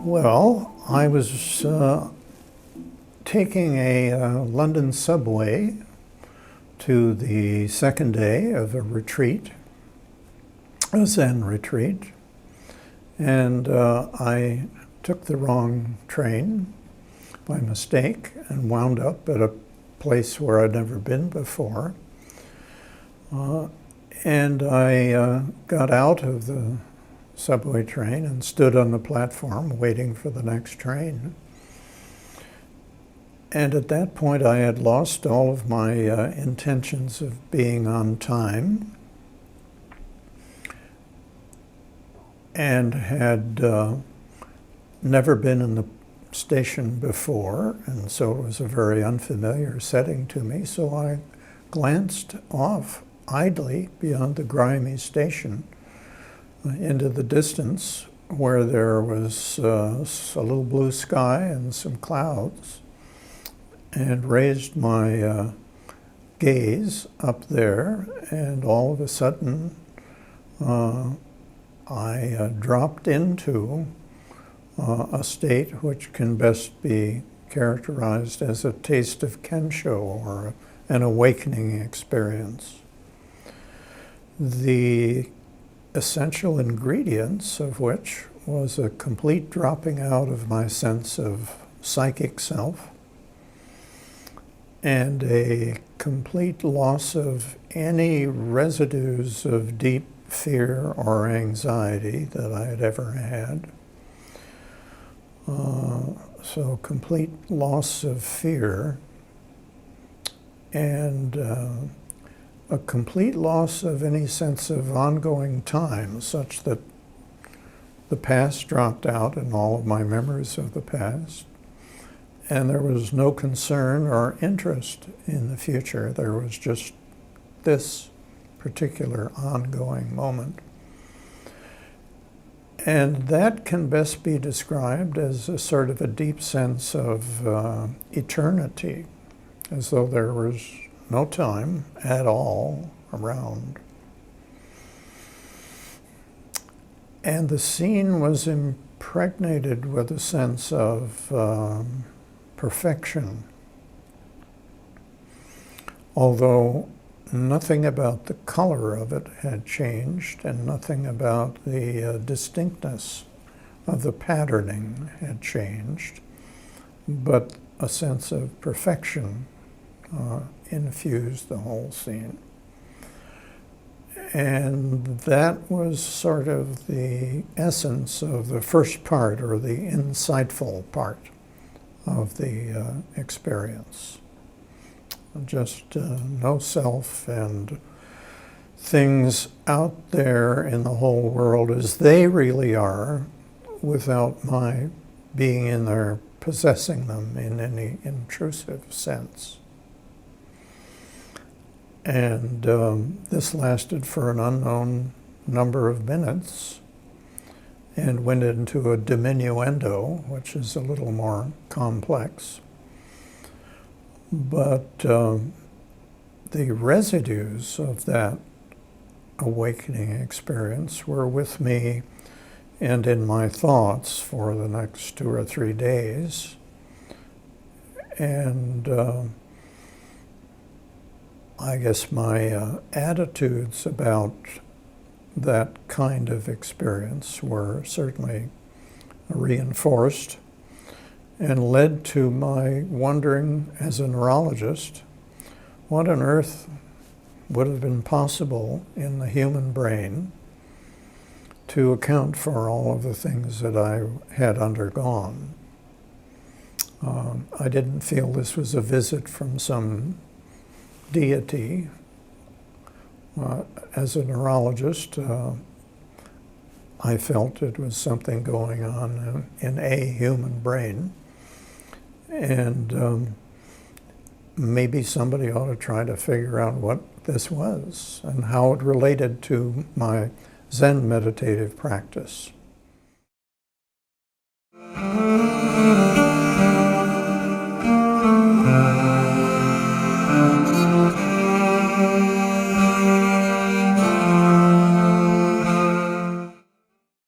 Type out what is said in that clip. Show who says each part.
Speaker 1: Well, I was taking a London subway to the second day of a retreat, a Zen retreat, and I took the wrong train by mistake and wound up at a place where I'd never been before. And I got out of the subway train and stood on the platform waiting for the next train. And at that point I had lost all of my intentions of being on time and had never been in the station before, and so it was a very unfamiliar setting to me. So I glanced off idly beyond the grimy station into the distance where there was a little blue sky and some clouds, and raised my gaze up there, and all of a sudden I dropped into a state which can best be characterized as a taste of Kensho, or an awakening experience. The essential ingredients of which was a complete dropping out of my sense of psychic self and a complete loss of any residues of deep fear or anxiety that I had ever had. So complete loss of fear and a complete loss of any sense of ongoing time, such that the past dropped out in all of my memories of the past, and there was no concern or interest in the future. There was just this particular ongoing moment. And that can best be described as a sort of a deep sense of eternity, as though there was no time at all around. And the scene was impregnated with a sense of perfection, although nothing about the color of it had changed, and nothing about the distinctness of the patterning had changed, but a sense of perfection infused the whole scene. And that was sort of the essence of the first part, or the insightful part of the experience. Just no self, and things out there in the whole world as they really are, without my being in there possessing them in any intrusive sense. And this lasted for an unknown number of minutes and went into a diminuendo, which is a little more complex. But the residues of that awakening experience were with me and in my thoughts for the next 2 or 3 days. And I guess my attitudes about that kind of experience were certainly reinforced, and led to my wondering, as a neurologist, what on earth would have been possible in the human brain to account for all of the things that I had undergone. I didn't feel this was a visit from some deity. As a neurologist, I felt it was something going on in a human brain. And maybe somebody ought to try to figure out what this was and how it related to my Zen meditative practice.